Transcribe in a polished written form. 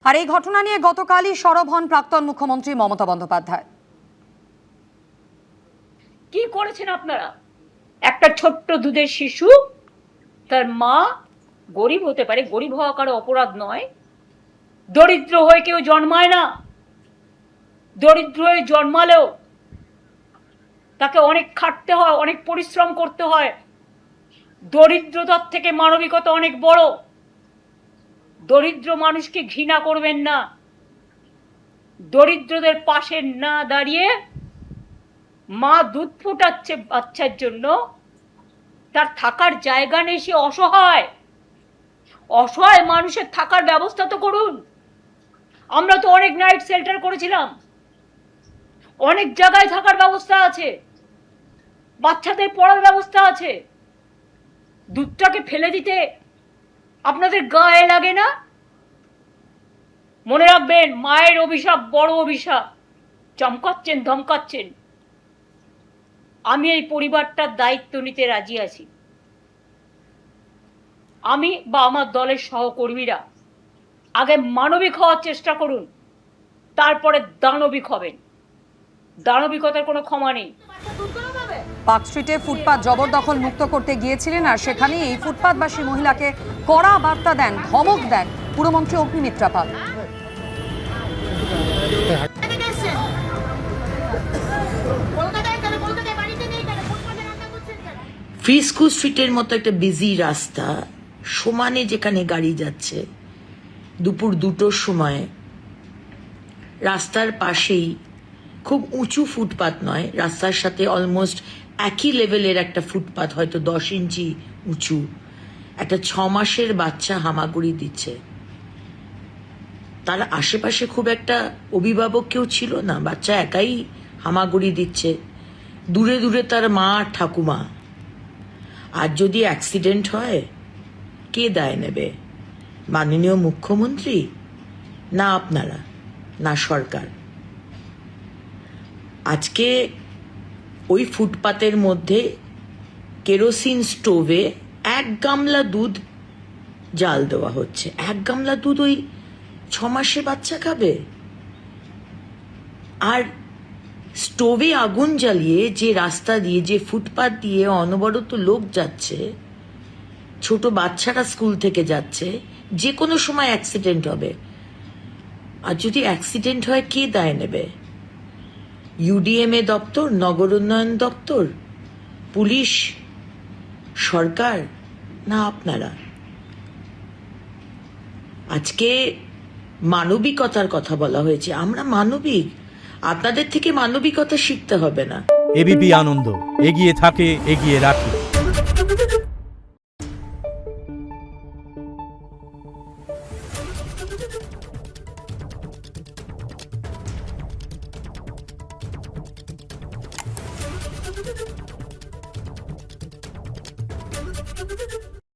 আর এই ঘটনা নিয়ে গতকালই সরব হন প্রাক্তন মুখ্যমন্ত্রী মমতা বন্দ্যোপাধ্যায়। কি করেছেন আপনারা? একটা ছোট্ট দুধের শিশু, তার মা গরিব হতে পারে, গরিব হওয়া কারো অপরাধ নয়। দরিদ্র হয়ে কেউ জন্মায় না। দরিদ্র হয়ে জন্মালেও তাকে অনেক খাটতে হয়, অনেক পরিশ্রম করতে হয়। দরিদ্রতার থেকে মানবিকতা অনেক বড়। দরিদ্র মানুষকে ঘৃণা করবেন না। দরিদ্রদের পাশে না দাঁড়িয়ে মা দুধ ফোটাচ্ছে বাচ্চার জন্য, তার থাকার জায়গা নেই, সে অসহায়। অসহায় মানুষের থাকার ব্যবস্থা তো করুন। আমরা তো অনেক নাইট শেল্টার করেছিলাম, অনেক জায়গায় থাকার ব্যবস্থা আছে, বাচ্চাদের পড়ার ব্যবস্থা আছে। দুধটাকে ফেলে দিতে আপনাদের গায়ে লাগে না? মনে রাখবেন, মায়ের অভিশাপ বড় অভিশাপ। চমকাচ্ছেন, ধমকাচ্ছেন। আমি এই পরিবারটার দায়িত্ব নিতে রাজি আছি। আমি বা আমার দলের সহকর্মীরা আগে মানবিক হওয়ার চেষ্টা করুন, তারপরে দানবিক হবেন। দানবিকতার কোনো ক্ষমা নেই। পার্ক স্ট্রিটে ফুটপাত জবরদখল মুক্ত করতে গিয়েছিলেন, আর সেখানে এই ফুটপাতবাসী মহিলাকে কড়া বার্তা দেন, ধমক দেন পুরমন্ত্রী অগ্নিমিত্রা পাল। ফ্রিস্কো স্ট্রিটের মতো একটা বিজি রাস্তা, সমানে যেখানে গাড়ি যাচ্ছে, দুপুর 2টোর সময় রাস্তার পাশেই খুব উঁচু ফুটপাত নয়, রাস্তার সাথে অলমোস্ট একই লেভেলের একটা ফুটপাত, হয়তো 10 ইঞ্চি উঁচু, একটা 6 মাসের বাচ্চা হামাগুড়ি দিচ্ছে। তার আশেপাশে খুব একটা অভিভাবক কেউ ছিল না, বাচ্চা একাই হামাগুড়ি দিচ্ছে, দূরে দূরে তার মা আর ঠাকুমা। আর যদি অ্যাক্সিডেন্ট হয়, কে দায় নেবে? মাননীয় মুখ্যমন্ত্রী, না আপনারা, না সরকার? আজকে ওই ফুটপাতের মধ্যে কেরোসিন স্টোভে 1 গামলা দুধ জাল দেওয়া হচ্ছে। 1 গামলা দুধ ওই 6 মাসের বাচ্চা খাবে? আর স্টোভে আগুন জ্বালিয়ে যে রাস্তা দিয়ে, যে ফুটপাত দিয়ে অনবরত লোক যাচ্ছে, ছোট বাচ্চারা স্কুল থেকে যাচ্ছে, যে কোনো সময় অ্যাক্সিডেন্ট হবে। আর যদি অ্যাক্সিডেন্ট হয়, কে দায় নেবে? ইউডিএমএ দপ্তর, নগর উন্নয়ন দপ্তর, পুলিশ, সরকার, না আপনারা? আজকে মানবিকতার কথা বলা হয়েছে, আমরা মানবিক। আপনাদের থেকে মানবিকতা শিখতে হবে না। এবিপি আনন্দ, এগিয়ে থাকে, এগিয়ে রাখে।